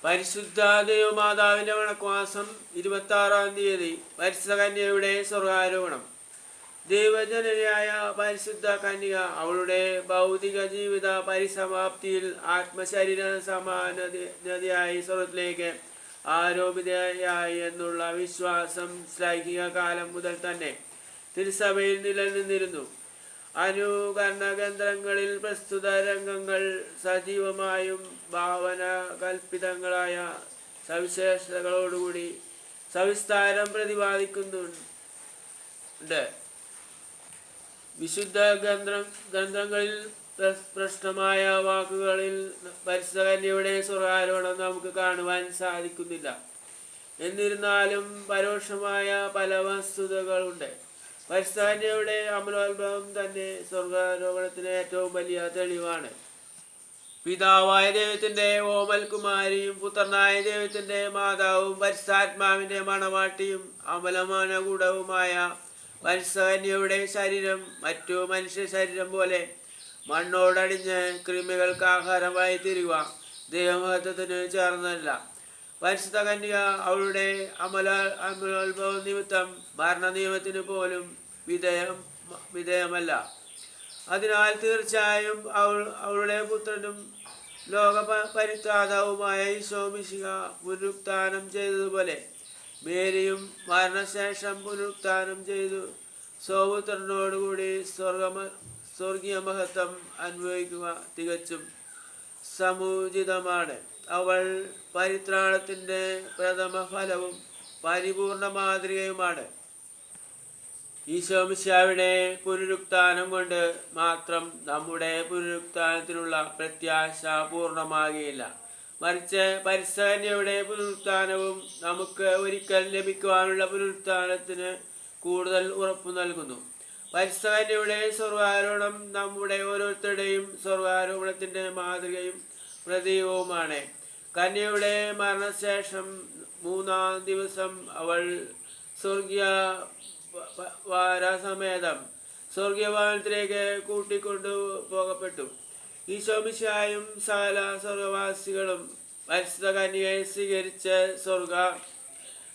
പരിശുദ്ധ ദൈവമാതാവിന്റെ വണക്കമാസം 26-ാം തീയതി പരിശുദ്ധ കന്യകയുടെ സ്വർഗാരോഹണം. ദൈവജനനിയായ പരിശുദ്ധ കന്യക അവളുടെ ഭൗതിക ജീവിത പരിസമാപ്തിയിൽ ആത്മശരീര സമാനതയായി സ്വർഗത്തിലേക്ക് ആരോപിതയായി എന്നുള്ള വിശ്വാസം ശ്ലൈഹിക കാലം മുതൽ തന്നെ തിരുസഭയിൽ നിലനിന്നിരുന്നു. അനുകരണ കേന്ദ്രങ്ങളിൽ പ്രസ്തുത രംഗങ്ങൾ സജീവമായും ഭാവന കൽപ്പിതങ്ങളായ സവിശേഷതകളോടുകൂടി സവിസ്താരം പ്രതിപാദിക്കുന്നുണ്ട്. വിശുദ്ധ ഗ്രന്ഥങ്ങളിൽ പ്രശ്നമായ വാക്കുകളിൽ പരിശുദ്ധ കന്യകയുടെ സ്വർഗാരോഹണം നമുക്ക് കാണുവാൻ സാധിക്കുന്നില്ല. എന്നിരുന്നാലും പരോക്ഷമായ പല വസ്തുതകളുണ്ട്. പരിശുദ്ധ കന്യകയുടെ അമലോത്ഭവം തന്നെ സ്വർഗാരോഹണത്തിന് ഏറ്റവും വലിയ തെളിവാണ്. പിതാവായ ദൈവത്തിന്റെ ഓമൽ കുമാരിയും പുത്രനായ ദൈവത്തിന്റെ മാതാവും പരിശുദ്ധാത്മാവിന്റെ മണവാട്ടിയും അമലമാനകൂടവുമായ പരിശുദ്ധ കന്യകയുടെ ശരീരം മറ്റു മനുഷ്യ ശരീരം പോലെ മണ്ണോടടിഞ്ഞ് കൃമികൾക്ക് ആഹാരമായി തീരുക ദൈവമഹത്വത്തിന് ചേർന്നല്ല. പരിശുദ്ധ കന്യക അവളുടെ അമലോത്ഭവ നിമിത്തം മരണ നിയമത്തിന് പോലും വിധേയമല്ല. അതിനാൽ തീർച്ചയായും അവളുടെ പുത്രനും ലോക പരിത്രാതാവുമായ ഈശോ മിശിഹ പുനരുത്ഥാനം ചെയ്തതുപോലെ മേരിയും മരണശേഷം പുനരുത്ഥാനം ചെയ്തു സ്വപുത്രനോടുകൂടി സ്വർഗീയ മഹത്വം അനുഭവിക്കുക തികച്ചും സമുചിതമാണ്. അവൾ പരിത്രാണത്തിൻ്റെ പ്രഥമ ഫലവും പരിപൂർണ മാതൃകയുമാണ്. ഈശോ മിശിഹായുടെ പുനരുത്ഥാനം കൊണ്ട് മാത്രം നമ്മുടെ പുനരുത്ഥാനത്തിനുള്ള പ്രത്യാശ പൂർണ്ണമാകുകയില്ല. മറിച്ച് പരിശുദ്ധ കന്യകയുടെ പുനരുത്ഥാനവും നമുക്ക് ഒരിക്കൽ ലഭിക്കുവാനുള്ള പുനരുത്ഥാനത്തിന് കൂടുതൽ ഉറപ്പു നൽകുന്നു. പരിശുദ്ധ കന്യകയുടെ സ്വർഗാരോഹണം നമ്മുടെ ഓരോരുത്തരുടെയും സ്വർഗാരോഹണത്തിൻ്റെ മാതൃകയും പ്രതീകവുമാണ്. കന്യകയുടെ മരണശേഷം 3-ാം ദിവസം അവൾ സ്വർഗീയ വാരസമേതം സ്വർഗീയഭവനത്തിലേക്ക് കൂട്ടിക്കൊണ്ടു പോകപ്പെട്ടു. ഈശോ മിശിഹായും സകല സ്വർഗവാസികളും പരിശുദ്ധ കന്യകയെ സ്വീകരിച്ച്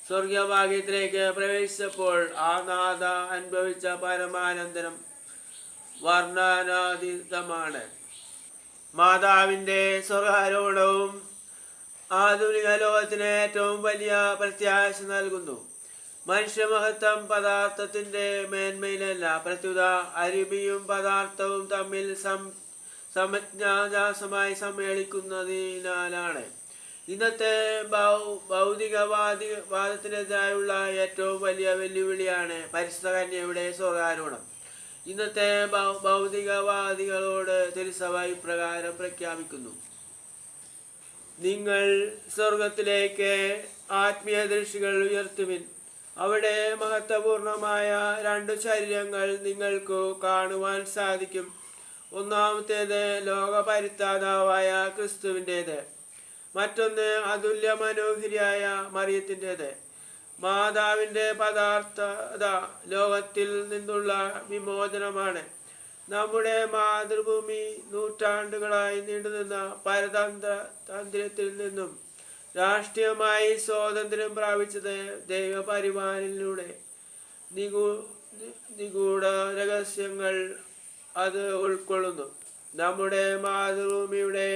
സ്വർഗീയഭാഗ്യത്തിലേക്ക് പ്രവേശിച്ചപ്പോൾ ആ നാഥ അനുഭവിച്ച പരമാനന്ദനം വർണ്ണനാതീതമാണ്. മാതാവിൻ്റെ സ്വർഗാരോഹണവും ആധുനിക ലോകത്തിന് ഏറ്റവും വലിയ പ്രത്യാശ നൽകുന്നു. മനുഷ്യമഹത്വം പദാർത്ഥത്തിൻ്റെ മേന്മയിലല്ല, പ്രത്യുത അരുവിയും പദാർത്ഥവും തമ്മിൽ സമജ്ഞാജാസമായി സമ്മേളിക്കുന്നതിനാലാണ്. ഇന്നത്തെ ഭൗതികവാദത്തിനെതിരായുള്ള ഏറ്റവും വലിയ വെല്ലുവിളിയാണ് പരിശുദ്ധ കന്യകയുടെ സ്വർഗാരോഹണം. ഇന്നത്തെ ഭൗതികവാദികളോട് തിരുസഭ ഇപ്രകാരം പ്രഖ്യാപിക്കുന്നു: നിങ്ങൾ സ്വർഗത്തിലേക്ക് ആത്മീയ ദൃഷ്ടികൾ ഉയർത്തുവിൻ. അവിടെ മഹത്വപൂർണമായ 2 ശരീരങ്ങൾ നിങ്ങൾക്ക് കാണുവാൻ സാധിക്കും. ഒന്നാമത്തേത് ലോകപരിത്രാതാവായ ക്രിസ്തുവിൻ്റേത്, മറ്റൊന്ന് അതുല്യ മനോഹരിയായ മറിയത്തിൻ്റേത്. മാതാവിൻ്റെ പദാർത്ഥത ലോകത്തിൽ നിന്നുള്ള വിമോചനമാണ്. നമ്മുടെ മാതൃഭൂമി നൂറ്റാണ്ടുകളായി നീണ്ടുനിന്ന പരതന്ത്രത്തിൽ നിന്നും രാഷ്ട്രീയമായി സ്വാതന്ത്ര്യം പ്രാപിച്ചത് ദൈവപരിപാലനയിലൂടെ. നിഗൂഢ രഹസ്യങ്ങൾ അത് ഉൾക്കൊള്ളുന്നു. നമ്മുടെ മാതൃഭൂമിയുടെ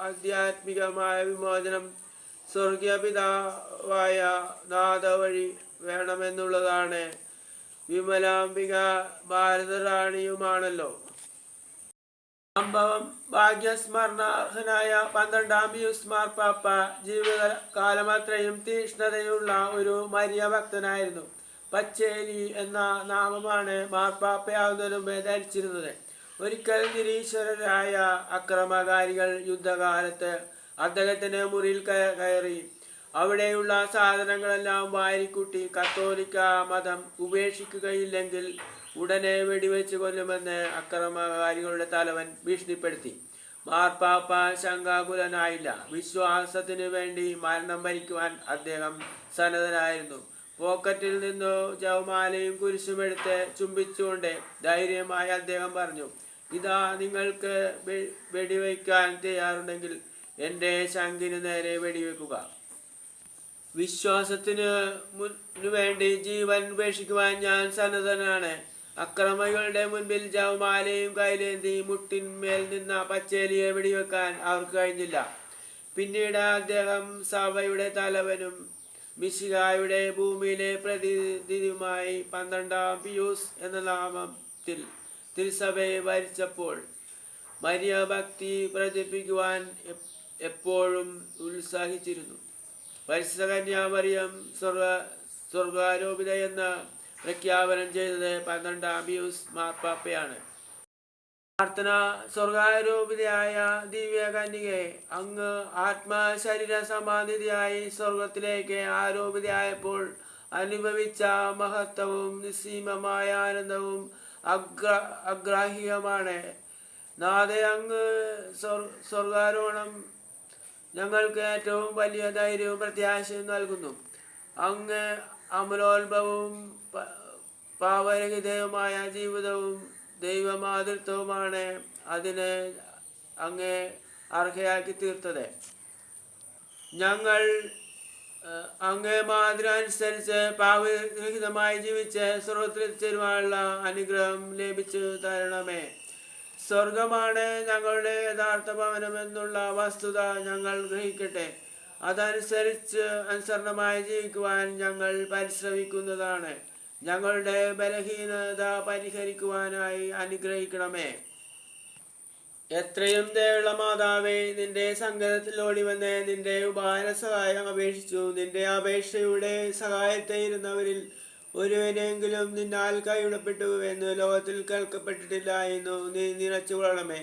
ആധ്യാത്മികമായ വിമോചനം സ്വർഗീയ പിതാവായ നാഥ വഴി വേണമെന്നുള്ളതാണ്. വിമലാംബിക ഭാരതറാണിയുമാണല്ലോ. സംഭവം ഭാഗ്യസ്മരണാർഹനായ 12-ാം പിയൂസ് മാർപ്പാപ്പ ജീവിതകാലമത്രയും തീക്ഷ്ണതയുള്ള ഒരു മരിയ ഭക്തനായിരുന്നു. പച്ചേലി എന്ന നാമമാണ് മാർപ്പാപ്പയാവുന്നതിന് മുമ്പേ ധരിച്ചിരുന്നത്. ഒരിക്കൽ നിരീശ്വരരായ അക്രമകാരികൾ യുദ്ധകാലത്ത് അദ്ദേഹത്തിൻ്റെ മുറിയിൽ കയറി അവിടെയുള്ള സാധനങ്ങളെല്ലാം വാരിക്കൂട്ടി കത്തോലിക്ക മതം ഉപേക്ഷിക്കുകയില്ലെങ്കിൽ ഉടനെ വെടിവെച്ച് കൊല്ലുമെന്ന് അക്രമകാരികളുടെ തലവൻ ഭീഷണിപ്പെടുത്തി. മാർപ്പാപ്പ ശങ്കാകുലനായില്ല. വിശ്വാസത്തിന് വേണ്ടി മരണം വരിക്കുവാൻ അദ്ദേഹം സന്നദ്ധനായിരുന്നു. പോക്കറ്റിൽ നിന്നു ജവമാലയും കുരിശുമെടുത്ത് ചുംബിച്ചുകൊണ്ട് ധൈര്യമായി അദ്ദേഹം പറഞ്ഞു: ഇതാ, നിങ്ങൾക്ക് വെടിവയ്ക്കാൻ തയ്യാറുണ്ടെങ്കിൽ എൻ്റെ ശങ്കിനു നേരെ വെടിവെക്കുക. വിശ്വാസത്തിനു വേണ്ടി ജീവൻ ഉപേക്ഷിക്കുവാൻ ഞാൻ സന്നദ്ധനാണ്. അക്രമികളുടെ മുൻപിൽ ജവമാലയും കൈലേന്തി മുട്ടിന്മേൽ നിന്ന പച്ചേലിയെ വെടിവെക്കാൻ അവർക്ക് കഴിഞ്ഞില്ല. പിന്നീട് അദ്ദേഹം സഭയുടെ തലവനും മിശിഹായുടെ ഭൂമിയിലെ പ്രതിനിധിയുമായി 12-ാം പിയൂസ് എന്ന നാമത്തിൽ തിരുസഭയെ ഭരിച്ചപ്പോൾ മരിയ ഭക്തി പ്രചരിപ്പിക്കുവാൻ എപ്പോഴും ഉത്സാഹിച്ചിരുന്നു. പരിശുദ്ധ കന്യാമറിയം സ്വർഗാരോപിതയെന്ന് പ്രഖ്യാപനം ചെയ്തത് 12-ാം പിയൂസ് മാർപ്പാപ്പയാണ്. പ്രാർത്ഥന. സ്വർഗാരോപിതയായ ദിവ്യ കന്യകെ, അങ്ങ് ആത്മശരീര സമാധിയായി സ്വർഗത്തിലേക്ക് ആരോപിതയായപ്പോൾ അനുഭവിച്ച മഹത്വവും നിസ്സീമമായ ആനന്ദവും അഗ്രാഹ്യമാണ്. നാഥേ, അങ്ങ് സ്വർഗാരോഹണം ഞങ്ങൾക്ക് ഏറ്റവും വലിയ ധൈര്യവും പ്രത്യാശയും നൽകുന്നു. അങ്ങ് അമലോത്ഭവവും പാപരഹിതവുമായ ജീവിതവും ദൈവമാതൃത്വവുമാണ് അതിന് അങ്ങേ അർഹയാക്കി തീർത്തത്. ഞങ്ങൾ അങ്ങേ മാതൃ അനുസരിച്ച് പാപരഹിതമായി ജീവിച്ച് സ്വർഗത്തിൽ ചേരുവാനുള്ള അനുഗ്രഹം ലഭിച്ചു തരണമേ. സ്വർഗമാണ് ഞങ്ങളുടെ യഥാർത്ഥ ഭവനമെന്നുള്ള വസ്തുത ഞങ്ങൾ ഗ്രഹിക്കട്ടെ. അതനുസരിച്ച് അനുസരണമായി ജീവിക്കുവാൻ ഞങ്ങൾ പരിശ്രമിക്കുന്നതാണ്. ഞങ്ങളുടെ ബലഹീനത പരിഹരിക്കുവാനായി അനുഗ്രഹിക്കണമേ. എത്രയും ദയുള്ള മാതാവേ, നിന്റെ സങ്കേതത്തിൽ ഓടിവന്ന് നിന്റെ ഉപകാര സഹായം അപേക്ഷിച്ചു. നിന്റെ അപേക്ഷയുടെ സഹായത്തെ ഇരുന്നവരിൽ ഒരുവനെങ്കിലും നിന്നാൽ കൈവിടപ്പെട്ടു എന്ന് ലോകത്തിൽ കേൾക്കപ്പെട്ടിട്ടില്ല എന്നു നീ നിറച്ചുകൊള്ളണമേ.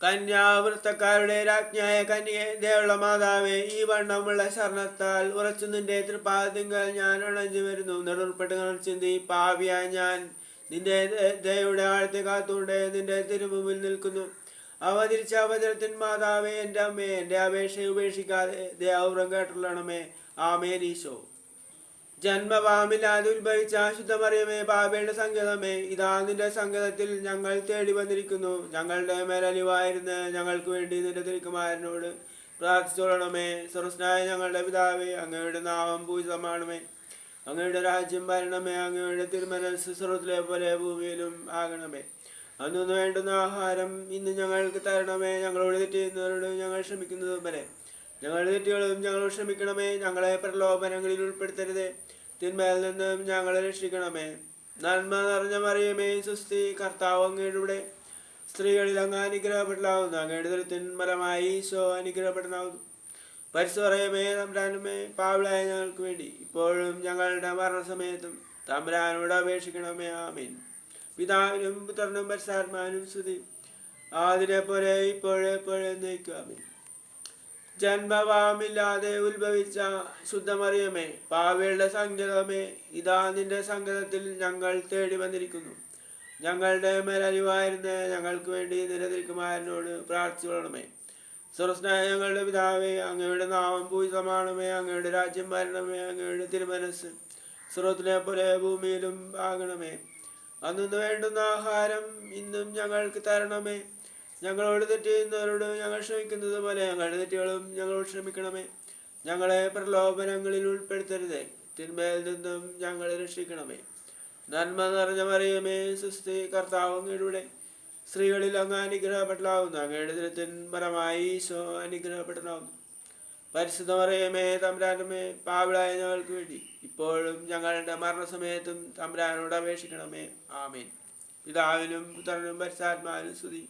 കന്യാവൃത്തക്കാരുടെ രാജ്ഞിയായ കന്യകേ, ദയുള്ള മാതാവേ, ഈ വണ്ണമുള്ള ശരണത്താൽ ഉറച്ചു നിന്റെ തൃപ്പാദത്തിങ്കൽ ഞാൻ അണഞ്ഞു വരുന്നു. നെടുർപ്പെട്ട് ചിന്തി പാപിയായ ഞാൻ നിന്റെ ദയയുടെ ആഴത്തെ കാത്തുകൊണ്ട് നിന്റെ തിരുമുമ്പിൽ നിൽക്കുന്നു. അവതരിച്ച അവതരത്തിൻ മാതാവേ, എൻ്റെ അമ്മേ, എൻ്റെ അപേക്ഷയെ ഉപേക്ഷിക്കാതെ ദയാപൂർവം കേട്ടുള്ളണമേ. ആമേൻ. ഈശോ. ജന്മപാപമില്ലാതെ ഉത്ഭവിച്ച ശുദ്ധമറിയമേ, പാപിയുടെ സങ്കേതമേ, ഇതാ നിന്റെ സങ്കേതത്തിൽ ഞങ്ങൾ തേടി വന്നിരിക്കുന്നു. ഞങ്ങളുടെ മേലലിവായിരുന്ന് ഞങ്ങൾക്ക് വേണ്ടി നിന്റെ തിരുക്കുമാരനോട് പ്രാർത്ഥിച്ചോളണമേ. സ്വർഗ്ഗസ്ഥനായ ഞങ്ങളുടെ പിതാവേ, അങ്ങയുടെ നാമം പൂജിതമാണമേ. അങ്ങയുടെ രാജ്യം വരണമേ. അങ്ങയുടെ തിരുമനസ്സ് സ്വർഗ്ഗത്തിലെ പോലെ ഭൂമിയിലും ആകണമേ. അന്നു വേണ്ടുന്ന ആഹാരം ഇന്ന് ഞങ്ങൾക്ക് തരണമേ. ഞങ്ങളോട് തെറ്റ് ചെയ്യുന്നവരോട് ഞങ്ങൾ ക്ഷമിക്കുന്നത് പോലെ ഞങ്ങളുടെ തെറ്റുകളും ഞങ്ങളോട് ക്ഷമിക്കണമേ. ഞങ്ങളെ പ്രലോഭനങ്ങളിൽ ഉൾപ്പെടുത്തരുതേ, തിന്മയിൽ നിന്നും ഞങ്ങളെ രക്ഷിക്കണമേ. നന്മ നിറഞ്ഞ മറിയമേ, സുസ്തി, കർത്താവ് അങ്ങയുടെ സ്ത്രീകളിൽ അങ്ങ് അനുഗ്രഹപ്പെടലാവുന്നു. അങ്ങയുടെ ദുരിതത്തിൻ ഫലമായി ഈശോ അനുഗ്രഹപ്പെടലാവുന്നു. പരിശുദ്ധമറിയമേ, തമ്പുരാനുമേ, പാപികളായ ഞങ്ങൾക്ക് വേണ്ടി ഇപ്പോഴും ഞങ്ങളുടെ മരണസമയത്തും തമ്പുരാനോട് അപേക്ഷിക്കണമേ. ആമേൻ. പിതാവിനും പുത്രനും പരിശുദ്ധാത്മാവിനും സ്തുതി, ആദിലെ പോലെ ഇപ്പോഴെപ്പോഴും എന്നേക്കും. ആമേൻ. ജന്മപാപമില്ലാതെ ഉത്ഭവിച്ച ശുദ്ധമറിയമേ, പാപികളുടെ സങ്കേതമേ, ഇതാ നിന്റെ സങ്കേതത്തിൽ ഞങ്ങൾ തേടി വന്നിരിക്കുന്നു. ഞങ്ങളുടെ മേലലിവായിരുന്ന് ഞങ്ങൾക്ക് വേണ്ടി നിന്റെ തിരുക്കുമാരനോട് പ്രാർത്ഥിച്ചുകൊള്ളണമേ. സ്വർഗ്ഗസ്ഥനായ ഞങ്ങളുടെ പിതാവേ, അങ്ങയുടെ നാമം പൂജിതമാണമേ. അങ്ങയുടെ രാജ്യം വരണമേ. അങ്ങയുടെ തിരുമനസ്സ് സ്വർഗ്ഗത്തിലെ പോലെ ഭൂമിയിലും ആകണമേ. അന്നു വേണ്ടുന്ന ആഹാരം ഇന്നും ഞങ്ങൾക്ക് തരണമേ. ഞങ്ങളോട് തെറ്റ് ചെയ്യുന്നവരോട് ഞങ്ങൾ ക്ഷമിക്കുന്നത് പോലെ ഞങ്ങളുടെ തെറ്റുകളും ഞങ്ങളോട് ക്ഷമിക്കണമേ. ഞങ്ങളെ പ്രലോഭനങ്ങളിൽ ഉൾപ്പെടുത്തരുതേ, തിന്മയിൽ നിന്നും ഞങ്ങളെ രക്ഷിക്കണമേ. നന്മ നിറഞ്ഞ മറിയമേ, സുസ്തി, കർത്താവ് അങ്ങയുടെ സ്ത്രീകളിൽ അങ്ങ് അനുഗ്രഹപ്പെടലാവുന്നു. അങ്ങയുടെ ദുരിതത്തിൻ ഫലമായി ഈശോ അനുഗ്രഹപ്പെടലാവുന്നു. പരിശുദ്ധ മറിയമേ, തമ്പുരാനുമേ, പാപികളായ ഞങ്ങൾക്ക് വേണ്ടി ഇപ്പോഴും ഞങ്ങളുടെ മരണസമയത്തും തമ്പുരാനോട് അപേക്ഷിക്കണമേ. ആമേൻ. പിതാവിനും പുത്രനും പരിശുദ്ധാത്മാവിനും സ്തുതി,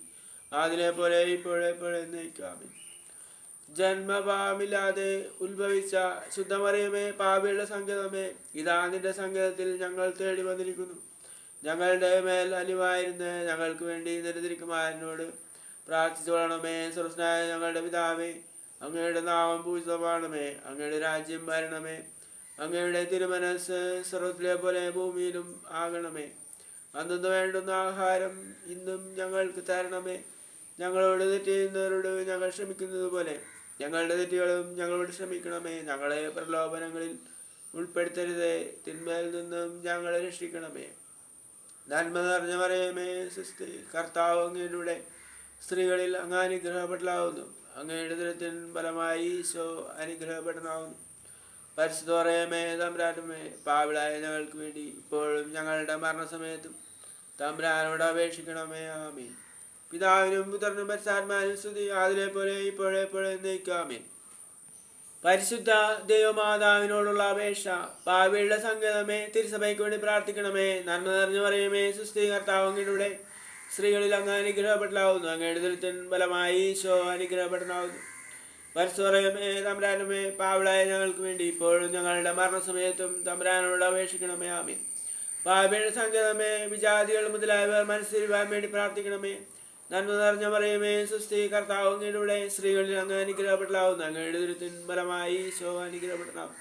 അതിനെ പോലെ ഇപ്പോഴെപ്പോഴും എന്നേക്കും. ആമേൻ. ജന്മപാപമില്ലാതെ ഉത്ഭവിച്ച ശുദ്ധമറിയമേ, പാപികളുടെ സങ്കേതമേ, ഇതാ നിന്റെ സങ്കേതത്തിൽ ഞങ്ങൾ തേടി വന്നിരിക്കുന്നു. ഞങ്ങളുടെ മേൽ അലിവായിരുന്ന് ഞങ്ങൾക്ക് വേണ്ടി നിന്റെ തിരുക്കുമാരനോട് പ്രാർത്ഥിച്ചുകൊള്ളണമേ. സ്വർഗ്ഗസ്ഥനായ ഞങ്ങളുടെ പിതാവേ, അങ്ങയുടെ നാമം പൂജിതമാണമേ. അങ്ങയുടെ രാജ്യം വരണമേ. അങ്ങയുടെ തിരുമനസ്സ് സ്വർഗ്ഗത്തിലെ പോലെ ഭൂമിയിലും ആകണമേ. അന്നു വേണ്ടുന്ന ആഹാരം ഇന്നും ഞങ്ങൾക്ക് തരണമേ. ഞങ്ങളോട് തെറ്റ് ചെയ്യുന്നവരോട് ഞങ്ങൾ ക്ഷമിക്കുന്നത് പോലെ ഞങ്ങളുടെ തെറ്റുകളും ഞങ്ങളോട് ക്ഷമിക്കണമേ. ഞങ്ങളെ പ്രലോഭനങ്ങളിൽ ഉൾപ്പെടുത്തരുതേ, തിന്മയിൽ നിന്നും ഞങ്ങളെ രക്ഷിക്കണമേ. നന്മ നിറഞ്ഞ മറിയമേ, സുസ്തി, കർത്താവ് അങ്ങയുടെ സ്ത്രീകളിൽ അങ്ങ് അനുഗ്രഹപ്പെടലാവുന്നു. അങ്ങയുടെ ദുരിതത്തിൻ ഫലമായി ഈശോ അനുഗ്രഹപ്പെടണമാകുന്നു. പരിശുദ്ധമറിയമേ തമ്പുരാനുമേ, പാപികളായ ഞങ്ങൾക്ക് വേണ്ടി ഇപ്പോഴും ഞങ്ങളുടെ മരണസമയത്തും തമ്പുരാനോട് അപേക്ഷിക്കണമേ. ആമേൻ. പിതാവിനും പുത്രനും പരിശുദ്ധാത്മാവിനും സ്തുതി, ആദിലെ പോലെ ഇപ്പോഴെപ്പോഴും എന്നേക്കുമാമേൻ. പരിശുദ്ധ ദൈവമാതാവിനോടുള്ള അപേക്ഷ. പാപികളുടെ സങ്കേതമേ, തിരുസഭയ്ക്ക് വേണ്ടി പ്രാർത്ഥിക്കണമേ. നന്മ നിറഞ്ഞു പറയുമേ, സുസ്ഥി കർത്താവ് അങ്ങയുടെ സ്ത്രീകളിൽ അങ്ങ് അനുഗ്രഹപ്പെടലാവുന്നു. അങ്ങയുടെ ദുരിതത്തിൻ ഫലമായി ഈശോ അനുഗ്രഹപ്പെടലാവുന്നു. പരിശുദ്ധമറിയമേ തമ്പുരാനുമേ, പാപികളായ ഞങ്ങൾക്ക് വേണ്ടി ഇപ്പോഴും ഞങ്ങളുടെ മരണസമയത്തും തമ്പുരാനോട് അപേക്ഷിക്കണമേ. ആമേൻ. പാപികളുടെ സങ്കേതമേ, വിജാതികൾ മുതലായവർ മനസ്സിരുവാൻ വേണ്ടി പ്രാർത്ഥിക്കണമേ. നന്മ നിറഞ്ഞ പറയുമേ, സുസ്ഥി കർത്താവ് അങ്ങയുടെ സ്ത്രീകളിൽ അങ്ങ് അനുഗ്രഹപ്പെടലാവുന്നു. അങ്ങയുടെ ദുരിതത്തിൻ ഫലമായി ഈശോ അനുഗ്രഹപ്പെടലാവും.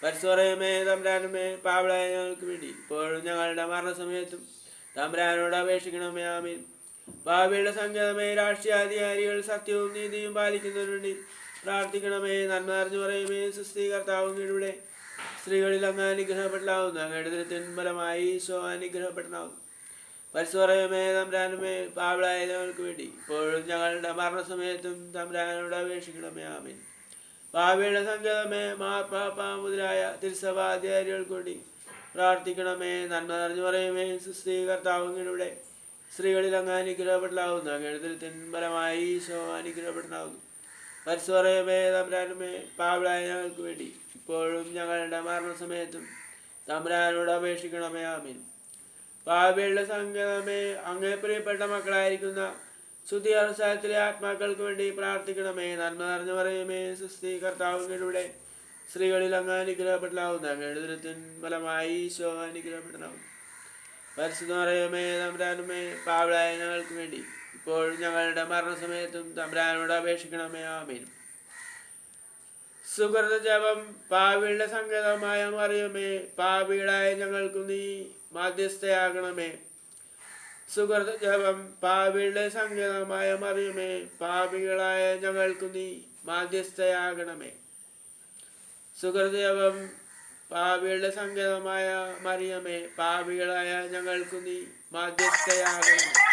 പരിശുദ്ധമറിയമേ തമ്പുരാനുമേ, പാപികളായ ഞങ്ങൾക്ക് വേണ്ടി ഇപ്പോഴും ഞങ്ങളുടെ മരണസമയത്തും തമ്പുരാനോട് അപേക്ഷിക്കണമേ. ആമേൻ. പാപികളുടെ സങ്കേതമേ, രാഷ്ട്രീയാധികാരികൾ സത്യവും നീതിയും പാലിക്കുന്നതിനു വേണ്ടി പ്രാർത്ഥിക്കണമേ. നന്മ നിറഞ്ഞു പറയുമേ, സുസ്ഥി കർത്താവ് അങ്ങയുടെ സ്ത്രീകളിൽ അങ്ങ് അനുഗ്രഹപ്പെടലാവുന്നു. അങ്ങയുടെ ദുരിതത്തിൻ ഫലമായി ഈശോ അനുഗ്രഹപ്പെടലാവും. പരിശുദ്ധമറിയമേ തമ്പുരാനുമേ, പാപികളായ ഞങ്ങൾക്ക് വേണ്ടി ഇപ്പോഴും ഞങ്ങളുടെ മരണസമയത്തും തമ്പുരാനോട് അപേക്ഷിക്കണമേ. ആമേൻ. പാപികളുടെ സങ്കേതമേ, മാർപ്പാപ്പ മുതലായ തിരുസഭാധികാരികൾക്ക് വേണ്ടി പ്രാർത്ഥിക്കണമേ. നന്മ നിറഞ്ഞു പറയുമേ, സുസ്ഥി കർത്താവ് അങ്ങയുടെ സ്ത്രീകളിൽ അങ്ങ് അനുഗ്രഹപ്പെടലാവുന്നു. അങ്ങയുടെ ദുരിതത്തിൻ ഫലമായി ഈശോ അനുഗ്രഹപ്പെടലാവുന്നു. പരിശുദ്ധമറിയമേ തമ്പുരാനുമേ, പാപികളായ ഞങ്ങൾക്ക് വേണ്ടി ഇപ്പോഴും ഞങ്ങളുടെ മരണസമയത്തും തമ്പുരാനോട് അപേക്ഷിക്കണമേ. ആമേൻ. പാപികളുടെ സങ്കേതമേ, അങ്ങേ പ്രിയപ്പെട്ട മക്കളായിരിക്കുന്ന ശുദ്ധി അവസാനത്തിലെ ആത്മാക്കൾക്ക് വേണ്ടി പ്രാർത്ഥിക്കണമേ. നന്മ നിറഞ്ഞു പറയുമേ, സുസ്ഥി കർത്താവ് അങ്ങയുടെ സ്ത്രീകളിൽ അങ്ങ് അനുഗ്രഹപ്പെടലാവുന്നു. അങ്ങയുടെ ദുരിതത്തിൻ ഫലമായി ഈശോ അനുഗ്രഹപ്പെടലാവുന്നു. പരിശുദ്ധമറിയമേ തമ്പുരാനുമേ, പാപികളായ ഞങ്ങൾക്ക് വേണ്ടി ഇപ്പോഴും ഞങ്ങളുടെ മരണസമയത്തും തമ്പുരാനോട് അപേക്ഷിക്കണമേ. ആമേൻ. സുഹൃത ജപം. പാപികളുടെ സങ്കേതമായ മറിയമേ, പാപികളായ ഞങ്ങൾക്കു നീ മാധ്യസ്ഥയാകണമേ. സുഹൃത ജപം. പാപികളുടെ സങ്കേതമായ മറിയമേ, പാപികളായ ഞങ്ങൾക്കു നീ മാധ്യസ്ഥയാകണമേ. സുഹൃത ജപം. പാപികളുടെ സങ്കേതമായ മറിയമേ, പാപികളായ ഞങ്ങൾക്കു നീ മാധ്യസ്ഥയാകണമേ.